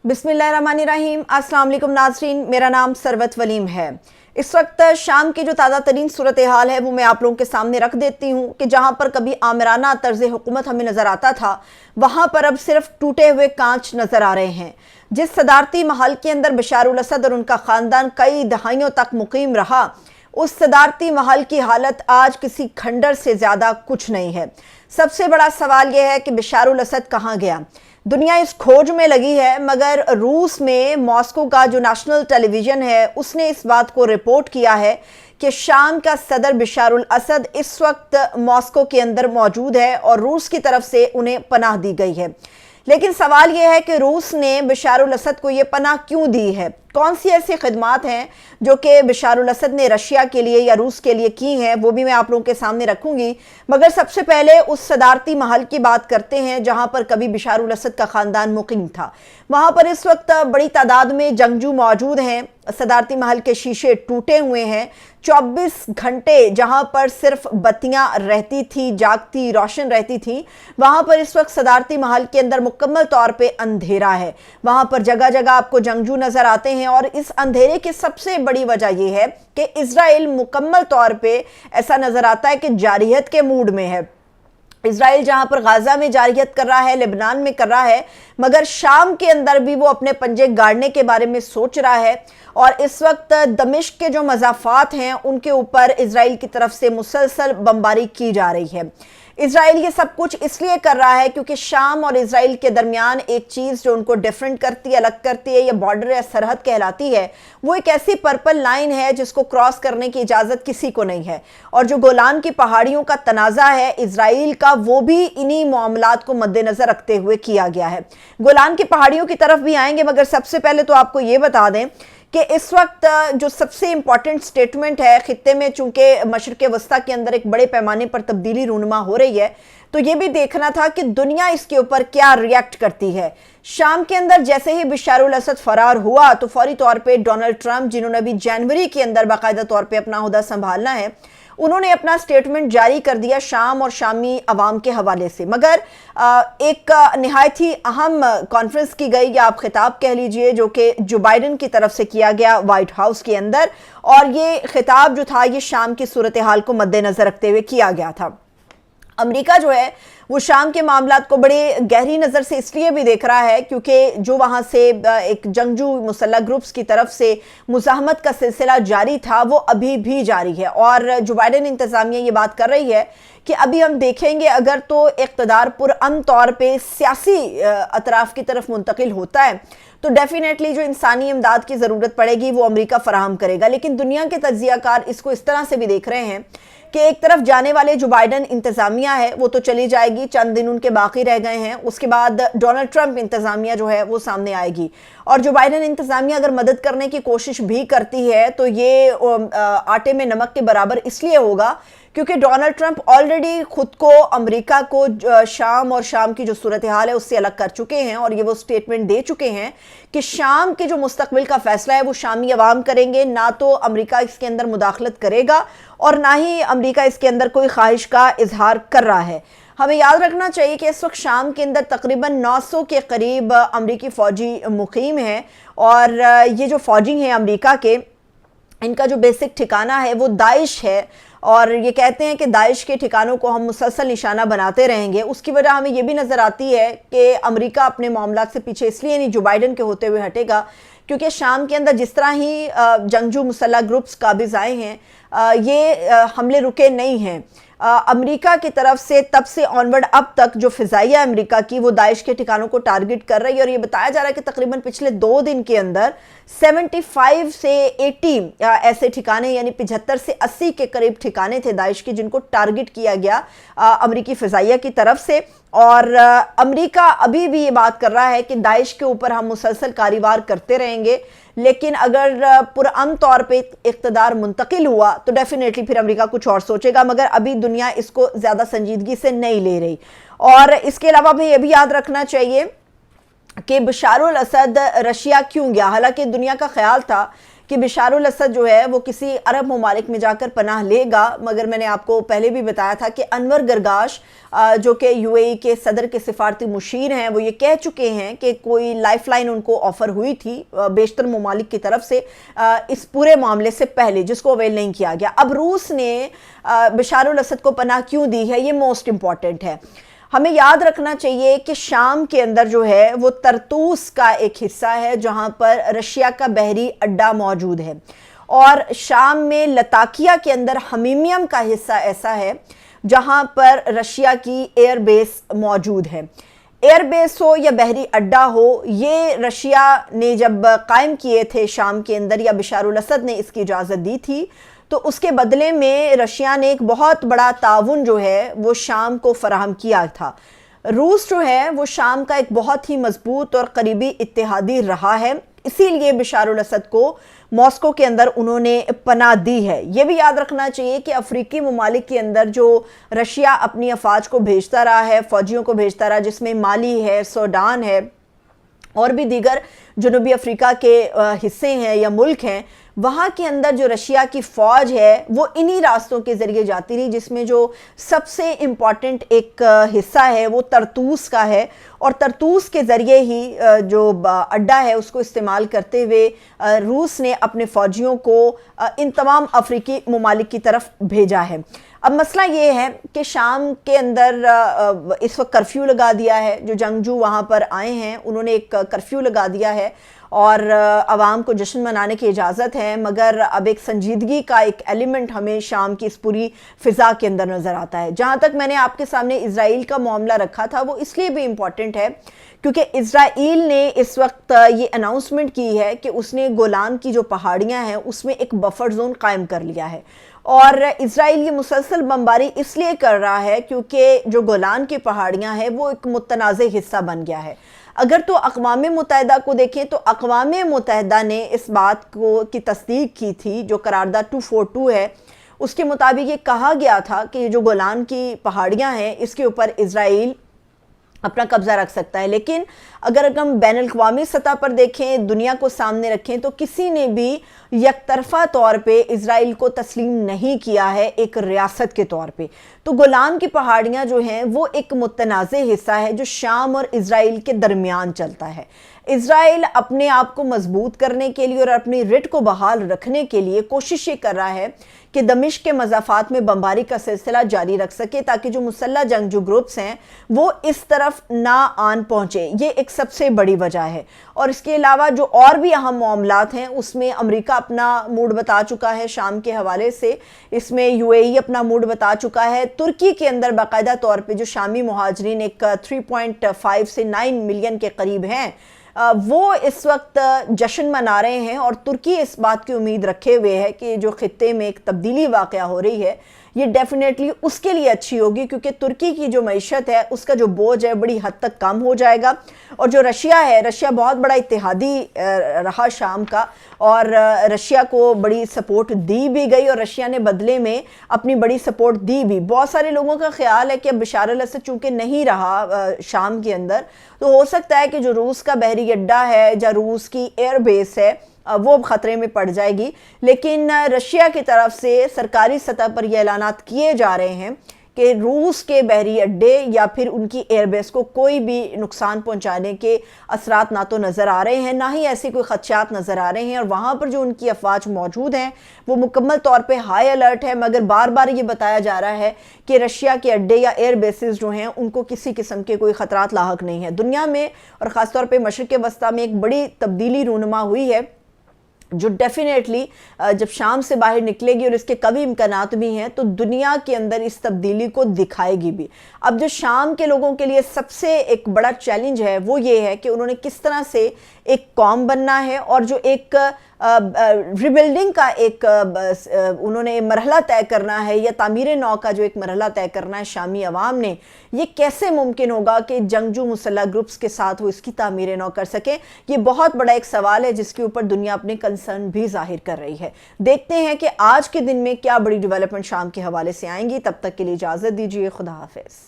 बिस्मिल्लाहिर्रहमानिर्रहीम। अस्सलाम वालेकुम नाज़रीन, मेरा नाम सरवत वलीम है। इस वक्त शाम की जो ताज़ा तरीन सूरत हाल है वो मैं आप लोगों के सामने रख देती हूँ कि जहाँ पर कभी आमराना तर्ज हुकूमत हमें नज़र आता था, वहाँ पर अब सिर्फ टूटे हुए कांच नज़र आ रहे हैं। जिस सदारती महल के अंदर बशारुल असद और उनका ख़ानदान कई दहाइयों तक मुकीम रहा, उस सदारती महल की हालत आज किसी खंडर से ज़्यादा कुछ नहीं है। सबसे बड़ा सवाल यह है कि बशारुल असद कहाँ गया। दुनिया इस खोज में लगी है, मगर रूस में मॉस्को का जो नेशनल टेलीविज़न है उसने इस बात को रिपोर्ट किया है कि शाम का सदर बशारुल असद इस वक्त मॉस्को के अंदर मौजूद है और रूस की तरफ से उन्हें पनाह दी गई है। लेकिन सवाल यह है कि रूस ने बशारुल असद को ये पनाह क्यों दी है। कौन सी ऐसी खिदमात हैं जो कि बशारुल असद ने रशिया के लिए या रूस के लिए की हैं, वो भी मैं आप लोगों के सामने रखूंगी। मगर सबसे पहले उस सदारती महल की बात करते हैं जहां पर कभी बशारुल असद का ख़ानदान मुकीम था। वहां पर इस वक्त बड़ी तादाद में जंगजू मौजूद हैं। सदारती महल के शीशे टूटे हुए हैं। 24 घंटे जहां पर सिर्फ बत्तियां रहती थी, जागती रोशन रहती थी, वहां पर इस वक्त सदारती महल के अंदर मुकम्मल तौर पे अंधेरा है। वहां पर जगह जगह आपको जंगजू नजर आते हैं और इस अंधेरे की सबसे बड़ी वजह यह है कि इजराइल मुकम्मल तौर पे ऐसा नजर आता है कि जारियत के मूड में है। इजराइल जहां पर गाजा में जारियत कर रहा है, लेबनान में कर रहा है, मगर शाम के अंदर भी वो अपने पंजे गाड़ने के बारे में सोच रहा है। और इस वक्त दमिश्क के जो मज़ाफ़ात हैं उनके ऊपर इजराइल की तरफ से मुसलसल बमबारी की जा रही है। इजराइल ये सब कुछ इसलिए कर रहा है क्योंकि शाम और इजराइल के दरमियान एक चीज़ जो उनको डिफरेंट करती है, अलग करती है, या बॉर्डर या सरहद कहलाती है, वो एक ऐसी पर्पल लाइन है जिसको क्रॉस करने की इजाज़त किसी को नहीं है। और जो गोलान की पहाड़ियों का तनाज़ा है इजराइल का, वो भी इन्हीं मामलात को मद्देनज़र रखते हुए किया गया है। गोलान की पहाड़ियों की तरफ भी आएंगे, मगर सबसे पहले तो आपको ये बता दें कि इस वक्त जो सबसे इंपॉर्टेंट स्टेटमेंट है खित्ते में, चूंकि मशरिक़ वस्ता के अंदर एक बड़े पैमाने पर तब्दीली रूनुमा हो रही है, तो ये भी देखना था कि दुनिया इसके ऊपर क्या रिएक्ट करती है। शाम के अंदर जैसे ही बशारुल असद फरार हुआ तो फौरी तौर पे डोनाल्ड ट्रंप, जिन्होंने अभी जनवरी के अंदर बाकायदा तौर पे अपना ओहदा संभालना है, उन्होंने अपना स्टेटमेंट जारी कर दिया शाम और शामी अवाम के हवाले से। मगर एक निहायत ही अहम कॉन्फ्रेंस की गई, या आप खिताब कह लीजिए, जो कि जो बाइडन की तरफ से किया गया वाइट हाउस के अंदर। और ये खिताब जो था ये शाम की सूरत हाल को मद्देनजर रखते हुए किया गया था। अमेरिका जो है वो शाम के मामलात को बड़े गहरी नज़र से इसलिए भी देख रहा है क्योंकि जो वहाँ से एक जंगजू मुसल्लह ग्रुप्स की तरफ से मुज़ाहमत का सिलसिला जारी था वो अभी भी जारी है। और जो बाइडन इंतज़ामिया ये बात कर रही है कि अभी हम देखेंगे अगर तो इक़्तिदार पुरअमन तौर पे सियासी अतराफ़ की तरफ मुंतकिल होता है तो डेफिनेटली जो इंसानी इमदाद की ज़रूरत पड़ेगी वो अमेरिका फराहम करेगा। लेकिन दुनिया के तज्ज़ियाकार इसको इस तरह से भी देख रहे हैं कि एक तरफ जाने वाले जो बाइडन इंतज़ामिया है वो तो चली जाएगी, चंद दिन उनके बाकी रह गए हैं, उसके बाद डोनाल्ड ट्रंप इंतज़ामिया जो है वो सामने आएगी। और जो बाइडन इंतज़ामिया अगर मदद करने की कोशिश भी करती है तो ये आटे में नमक के बराबर इसलिए होगा क्योंकि डोनाल्ड ट्रंप ऑलरेडी खुद को अमेरिका को शाम और शाम की जो सूरत हाल है उससे अलग कर चुके हैं और ये वो स्टेटमेंट दे चुके हैं कि शाम के जो मुस्तकबिल का फैसला है वो शामी अवाम करेंगे, ना तो अमेरिका इसके अंदर मुदाखलत करेगा और ना ही अमेरिका इसके अंदर कोई ख्वाहिश का इजहार कर रहा है। हमें याद रखना चाहिए कि इस वक्त शाम के अंदर तकरीबन 900 के करीब अमरीकी फ़ौजी मुकीम हैं और ये जो फ़ौजी हैं अमेरिका के, इनका जो बेसिक ठिकाना है वो दाइश है। और ये कहते हैं कि दाइश के ठिकानों को हम मुसलसल निशाना बनाते रहेंगे। उसकी वजह हमें ये भी नज़र आती है कि अमेरिका अपने मामलात से पीछे इसलिए नहीं जो बाइडन के होते हुए हटेगा क्योंकि शाम के अंदर जिस तरह ही जंगजू मुसल्लह ग्रुप्स काबिज आए हैं ये हमले रुके नहीं हैं। अमेरिका की तरफ से तब से ऑनवर्ड अब तक जो फ़िज़ाइया अमेरिका की वो दाइश के ठिकानों को टारगेट कर रही है। और ये बताया जा रहा है कि तकरीबन पिछले 2 दिन के अंदर 75 से 80 ऐसे ठिकाने, यानी 75 से 80 के करीब ठिकाने थे दाइश के जिनको टारगेट किया गया अमेरिकी फ़िज़ाइया की तरफ से। और अमेरिका अभी भी ये बात कर रहा है कि दाइश के ऊपर हम मुसलसल कारीवार करते रहेंगे, लेकिन अगर पुरअमन तौर पे इक़्तिदार मुंतकिल हुआ तो डेफिनेटली फिर अमेरिका कुछ और सोचेगा, मगर अभी दुनिया इसको ज़्यादा संजीदगी से नहीं ले रही। और इसके अलावा भी ये भी याद रखना चाहिए कि बशारुल असद रशिया क्यों गया। हालांकि दुनिया का ख्याल था کہ بشار الاسد جو ہے وہ کسی عرب ممالک میں جا کر پناہ لے گا، مگر میں نے آپ کو پہلے بھی بتایا تھا کہ انور گرگاش جو کہ یو اے ای کے صدر کے سفارتی مشیر ہیں، وہ یہ کہہ چکے ہیں کہ کوئی لائف لائن ان کو آفر ہوئی تھی بیشتر ممالک کی طرف سے اس پورے معاملے سے پہلے، جس کو اویل نہیں کیا گیا۔ اب روس نے بشار الاسد کو پناہ کیوں دی ہے، یہ موسٹ امپورٹنٹ ہے۔ ہمیں یاد رکھنا چاہیے کہ شام کے اندر جو ہے وہ طرطوس کا ایک حصہ ہے جہاں پر رشیا کا بحری اڈا موجود ہے، اور شام میں لتاکیہ کے اندر حمیمیم کا حصہ ایسا ہے جہاں پر رشیا کی ایئر بیس موجود ہے۔ ایئر بیس ہو یا بحری اڈا ہو، یہ رشیا نے جب قائم کیے تھے شام کے اندر، یا بشار الاسد نے اس کی اجازت دی تھی، تو اس کے بدلے میں رشیا نے ایک بہت بڑا تعاون جو ہے وہ شام کو فراہم کیا تھا۔ روس جو ہے وہ شام کا ایک بہت ہی مضبوط اور قریبی اتحادی رہا ہے، اسی لیے بشار الاسد کو ماسکو کے اندر انہوں نے پناہ دی ہے۔ یہ بھی یاد رکھنا چاہیے کہ افریقی ممالک کے اندر جو رشیا اپنی افواج کو بھیجتا رہا ہے، فوجیوں کو بھیجتا رہا، جس میں مالی ہے، سوڈان ہے اور بھی دیگر جنوبی افریقہ کے حصے ہیں یا ملک ہیں، وہاں کے اندر جو رشیا کی فوج ہے وہ انہی راستوں کے ذریعے جاتی رہی، جس میں جو سب سے امپورٹنٹ ایک حصہ ہے وہ طرطوس کا ہے، اور طرطوس کے ذریعے ہی جو اڈا ہے اس کو استعمال کرتے ہوئے روس نے اپنے فوجیوں کو ان تمام افریقی ممالک کی طرف بھیجا ہے۔ اب مسئلہ یہ ہے کہ شام کے اندر اس وقت کرفیو لگا دیا ہے، جو جنگجو وہاں پر آئے ہیں انہوں نے ایک کرفیو لگا دیا ہے، اور عوام کو جشن منانے کی اجازت ہے، مگر اب ایک سنجیدگی کا ایک ایلیمنٹ ہمیں شام کی اس پوری فضا کے اندر نظر آتا ہے۔ جہاں تک میں نے آپ کے سامنے اسرائیل کا معاملہ رکھا تھا، وہ اس لیے بھی امپورٹنٹ ہے کیونکہ اسرائیل نے اس وقت یہ اناؤنسمنٹ کی ہے کہ اس نے گولان کی جو پہاڑیاں ہیں اس میں ایک بفر زون قائم کر لیا ہے، اور اسرائیل یہ مسلسل بمباری اس لیے کر رہا ہے کیونکہ جو گولان کی پہاڑیاں ہیں وہ ایک متنازع حصہ بن گیا ہے۔ اگر تو اقوام متحدہ کو دیکھیں تو اقوام متحدہ نے اس بات کی تصدیق کی تھی، جو قرارداد 242 ہے اس کے مطابق یہ کہا گیا تھا کہ یہ جو گولان کی پہاڑیاں ہیں اس کے اوپر اسرائیل اپنا قبضہ رکھ سکتا ہے، لیکن اگر ہم بین الاقوامی سطح پر دیکھیں، دنیا کو سامنے رکھیں، تو کسی نے بھی یک طرفہ طور پہ اسرائیل کو تسلیم نہیں کیا ہے ایک ریاست کے طور پہ۔ تو گولان کی پہاڑیاں جو ہیں وہ ایک متنازع حصہ ہے جو شام اور اسرائیل کے درمیان چلتا ہے۔ اسرائیل اپنے آپ کو مضبوط کرنے کے لیے اور اپنی رٹ کو بحال رکھنے کے لیے کوشش یہ کر رہا ہے کہ دمشق کے مضافات میں بمباری کا سلسلہ جاری رکھ سکے تاکہ جو مسلح جنگجو گروپس ہیں وہ اس طرف نہ آن پہنچے، یہ ایک سب سے بڑی وجہ ہے۔ اور اس کے علاوہ جو اور بھی اہم معاملات ہیں اس میں امریکہ اپنا موڈ بتا چکا ہے شام کے حوالے سے، اس میں یو اے ای اپنا موڈ بتا چکا ہے، ترکی کے اندر باقاعدہ طور پہ جو شامی مہاجرین ایک 3.5 سے 9 ملین کے قریب ہیں، وہ اس وقت جشن منا رہے ہیں، اور ترکی اس بات کی امید رکھے ہوئے ہے کہ جو خطے میں ایک تبدیلی واقعہ ہو رہی ہے یہ ڈیفینیٹلی اس کے لیے اچھی ہوگی، کیونکہ ترکی کی جو معیشت ہے اس کا جو بوجھ ہے بڑی حد تک کم ہو جائے گا، اور جو رشیا ہے، رشیا بہت بڑا اتحادی رہا شام کا، اور رشیا کو بڑی سپورٹ دی بھی گئی اور رشیا نے بدلے میں اپنی بڑی سپورٹ دی بھی۔ بہت سارے لوگوں کا خیال ہے کہ اب بشار الاسد چونکہ نہیں رہا شام کے اندر، تو ہو سکتا ہے کہ جو روس کا بحری اڈا ہے یا روس کی ایئر بیس ہے وہ خطرے میں پڑ جائے گی، لیکن رشیا کی طرف سے سرکاری سطح پر یہ اعلانات کیے جا رہے ہیں کہ روس کے بحری اڈے یا پھر ان کی ایئر بیس کو کوئی بھی نقصان پہنچانے کے اثرات نہ تو نظر آ رہے ہیں، نہ ہی ایسے کوئی خدشات نظر آ رہے ہیں، اور وہاں پر جو ان کی افواج موجود ہیں وہ مکمل طور پہ ہائی الرٹ ہے، مگر بار بار یہ بتایا جا رہا ہے کہ رشیا کے اڈے یا ایئر بیسز جو ہیں ان کو کسی قسم کے کوئی خطرات لاحق نہیں ہیں۔ دنیا میں اور خاص طور پہ مشرق وسطیٰ میں ایک بڑی تبدیلی رونما ہوئی ہے جو ڈیفینیٹلی جب شام سے باہر نکلے گی، اور اس کے کبھی امکانات بھی ہیں، تو دنیا کے اندر اس تبدیلی کو دکھائے گی بھی۔ اب جو شام کے لوگوں کے لیے سب سے ایک بڑا چیلنج ہے وہ یہ ہے کہ انہوں نے کس طرح سے ایک قوم بننا ہے، اور جو ایک ریبلڈنگ کا ایک انہوں نے مرحلہ طے کرنا ہے، یا تعمیر نو کا جو ایک مرحلہ طے کرنا ہے شامی عوام نے، یہ کیسے ممکن ہوگا کہ جنگجو مسلح گروپس کے ساتھ وہ اس کی تعمیر نو کر سکیں؟ یہ بہت بڑا ایک سوال ہے جس کے اوپر دنیا اپنے کنسرن بھی ظاہر کر رہی ہے۔ دیکھتے ہیں کہ آج کے دن میں کیا بڑی ڈیولپمنٹ شام کے حوالے سے آئیں گی۔ تب تک کے لیے اجازت دیجیے، خدا حافظ۔